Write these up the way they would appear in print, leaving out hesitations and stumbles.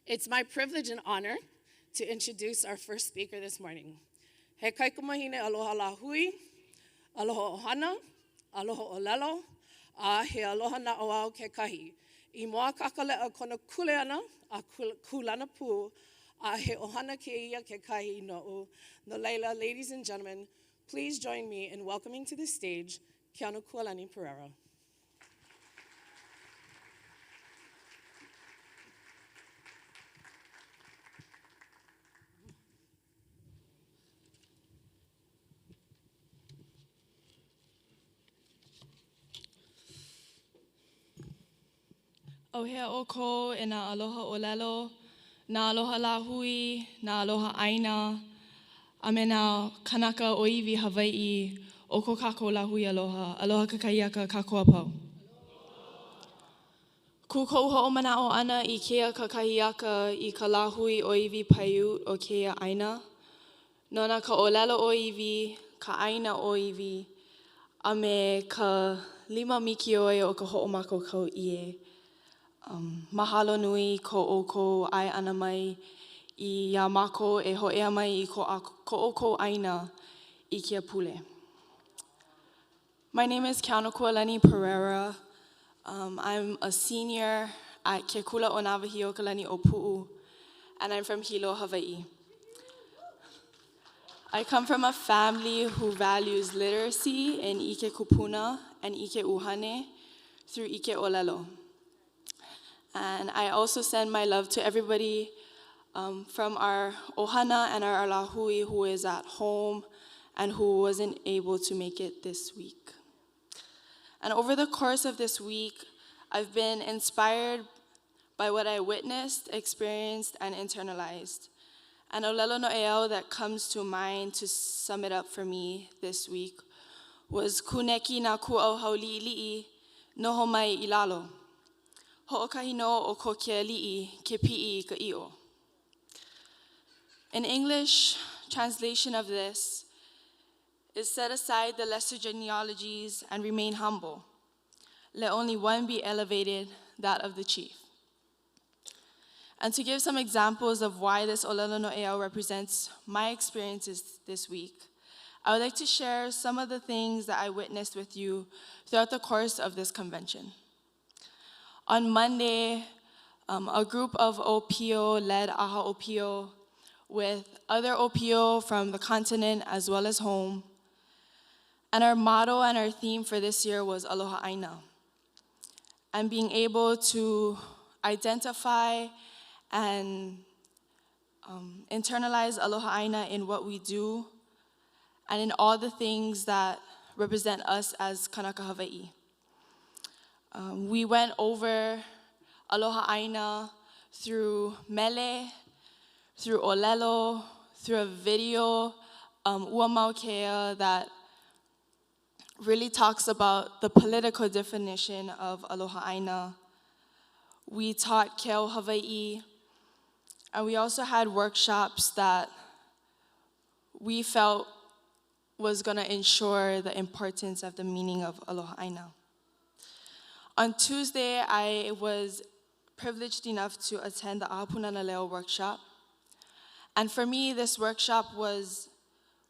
It's my privilege and honor to introduce our first speaker this morning. He kaikumahine aloha la hui, aloha ohana, aloha ʻōlelo, a he aloha na oau ke kahi. I moa kakalea kona kule ana, a kulana pū, a he ohana ke ia ke kahi no'u. No leila, ladies and gentlemen, please join me in welcoming to the stage Keanokualani Perreira. Ohea oko e nā aloha ʻōlelo, nā aloha la hui, nā aloha Aina, a me nā kanaka o iwi Hawaiʻi o ko kākou la hui aloha, aloha kakaiaka kākou apau. Ku kou hoʻomanao ana I kēia kakahiaka I ka la hui o iwi paiute o kēia Aina. Nona ka ʻōlelo o iwi, ka Aina o iwi, a me ka lima mikioi o ka hoʻomākaukau ie. Mahalo nui ko ʻoukou ai ana mai I ia mākou e hoʻea mai I ko ʻoukou Aina I kia pule. My name is Keanokualani Perreira. I'm a senior at Ke Kula o Nawahiokalani o Pu'u, and I'm from Hilo, Hawaii. I come from a family who values literacy in Ike Kupuna and Ike Uhane through Ike ʻōlelo. And I also send my love to everybody from our ohana and our lahui who is at home and who wasn't able to make it this week. And over the course of this week, I've been inspired by what I witnessed, experienced, and internalized. And ʻōlelo no ʻeau that comes to mind to sum it up for me this week was kuneki na kuʻauhau liʻiliʻi noho mai I lalo. Hoʻokahi no o ko ke ali'i ke pi'i I ka i'o. In English, translation of this is set aside the lesser genealogies and remain humble. Let only one be elevated, that of the chief. And to give some examples of why this ʻōlelo no ʻeau represents my experiences this week, I would like to share some of the things that I witnessed with you throughout the course of this convention. On Monday, a group of Ōpio led Aha Ōpio with other Ōpio from the continent as well as home. And our motto and our theme for this year was Aloha Aina. And being able to identify and internalize Aloha Aina in what we do and in all the things that represent us as Kanaka Hawaiʻi. We went over Aloha Aina through mele, through ʻōlelo, through a video, ua maokea, that really talks about the political definition of Aloha Aina. We taught Keo Hawaiʻi, and we also had workshops that we felt was going to ensure the importance of the meaning of Aloha Aina. On Tuesday, I was privileged enough to attend the Ahapunana Leo workshop. And for me, this workshop was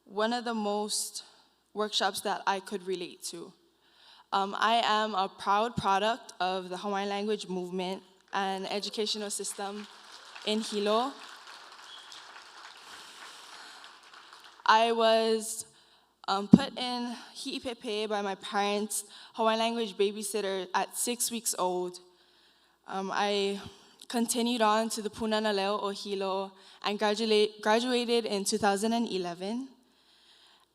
one of the most workshops that I could relate to. I am a proud product of the Hawaiian language movement and educational system in Hilo. I was put in hi'ipepe by my parents' Hawaiian language babysitter at 6 weeks old. I continued on to the Punana Leo o Hilo and graduated in 2011.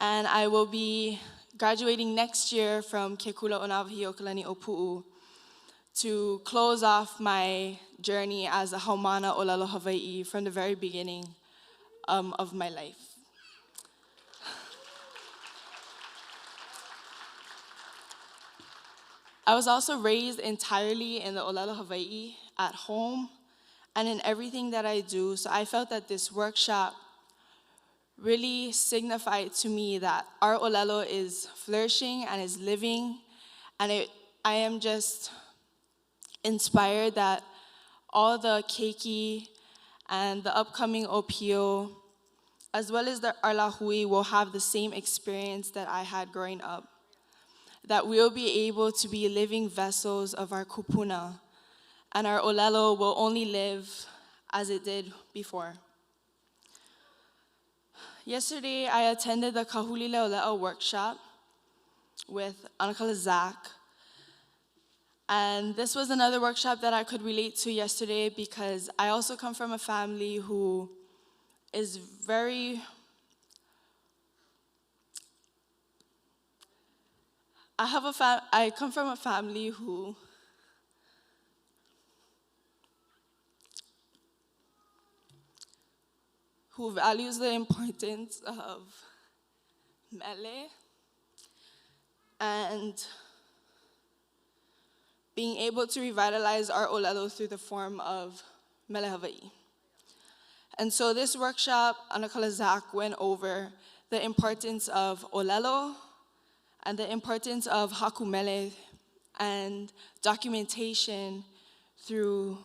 And I will be graduating next year from Ke Kula o Nawahiokalani o Pu'u to close off my journey as a haumana ʻōlelo Hawaiʻi from the very beginning of my life. I was also raised entirely in the ʻōlelo Hawaiʻi at home and in everything that I do, so I felt that this workshop really signified to me that our ʻōlelo is flourishing and is living, and I am just inspired that all the keiki and the upcoming Ōpio, as well as our lahui, will have the same experience that I had growing up. That we'll be able to be living vessels of our kupuna, and our ʻōlelo will only live as it did before. Yesterday, I attended the Kahuli Leʻoleʻo workshop with Uncle Zach. And this was another workshop that I could relate to yesterday because I also come from a family who is very, I come from a family who values the importance of mele and being able to revitalize our ʻōlelo through the form of mele Hawaiʻi. And so this workshop, Anakala Zach went over the importance of ʻōlelo and the importance of hakumele and documentation through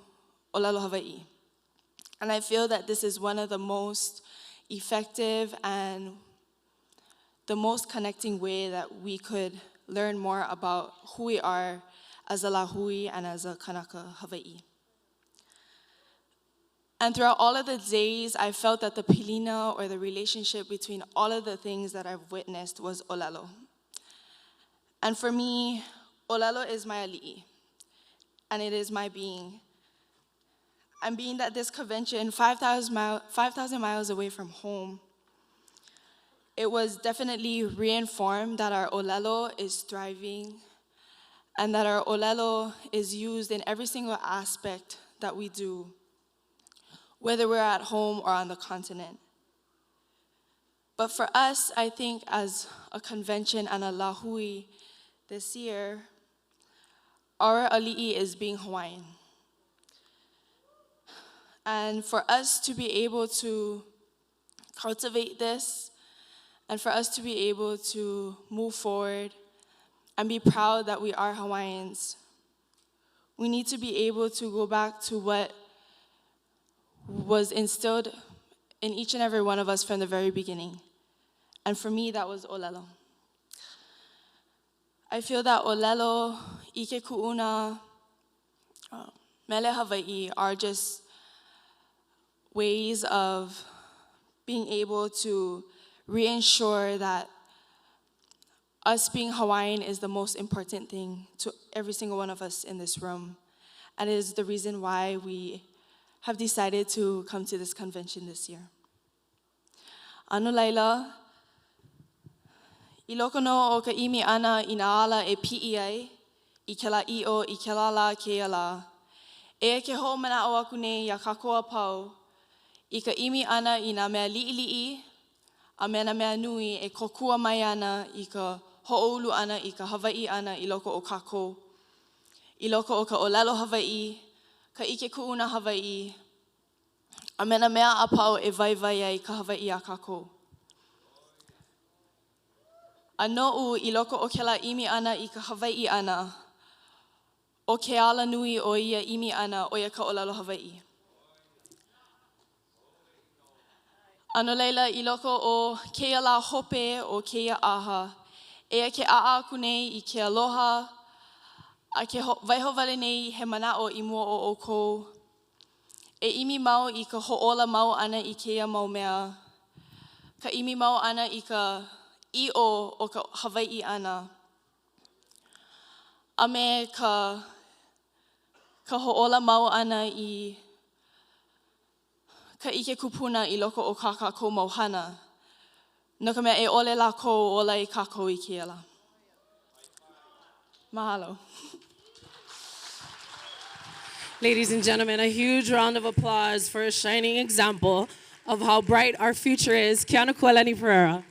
ʻōlelo Hawaiʻi. And I feel that this is one of the most effective and the most connecting way that we could learn more about who we are as a lahui and as a kanaka Hawaiʻi. And throughout all of the days, I felt that the pilina, or the relationship between all of the things that I've witnessed, was ʻōlelo. And for me, ʻōlelo is my ali'i, and it is my being. And being that this convention, 5,000 miles away from home, it was definitely reinformed that our ʻōlelo is thriving and that our ʻōlelo is used in every single aspect that we do, whether we're at home or on the continent. But for us, I think as a convention and a lahui this year, our ali'i is being Hawaiian. And for us to be able to cultivate this, and for us to be able to move forward and be proud that we are Hawaiians, we need to be able to go back to what was instilled in each and every one of us from the very beginning. And for me, that was ʻōlelo. I feel that ʻōlelo, ʻike kuʻuna, mele Hawaiʻi are just ways of being able to reassure that us being Hawaiian is the most important thing to every single one of us in this room. And it is the reason why we have decided to come to this convention this year. Anu laila, I loko no o ka imi ana I na ala e pi'i ai, I ke la i'o, I ke la la ke la. E ke ho mana o aku nei ia kakoa pau, I ka imi ana I na mea li'ili'i, a me na mea nui e kokua mai ana I ka ho'oulu ana I ka Hawaiʻi ana I loko o kākou. I loko o ka ʻōlelo Hawaiʻi, ka ʻike kuʻuna Hawaiʻi, a me na mea a pau e waiwai ai ka Hawaiʻi a kākou. A noʻu I loko o ke la imi ana I ka Hawaiʻi ana, o ke ala nui o ia imi ana o ia ka ʻōlelo Hawaiʻi. Ano leila I loko o keia la hope o keia aha, ea ke a'a aku nei I ke aloha, a ke waiho wale nei he mana'o I mua o ʻoukou. E imi mau I ka ho'ola mau ana I keia mau mea, ka imi mau ana I ka i'o o ka Hawaiʻi ana. A me ka ho'ola mau ana I ka ike kupuna I loko o ka kākou mauhana. No ka mea e ole lākou ola I kākou I ke ala. Mahalo. Ladies and gentlemen, a huge round of applause for a shining example of how bright our future is. Keanokualani Perreira.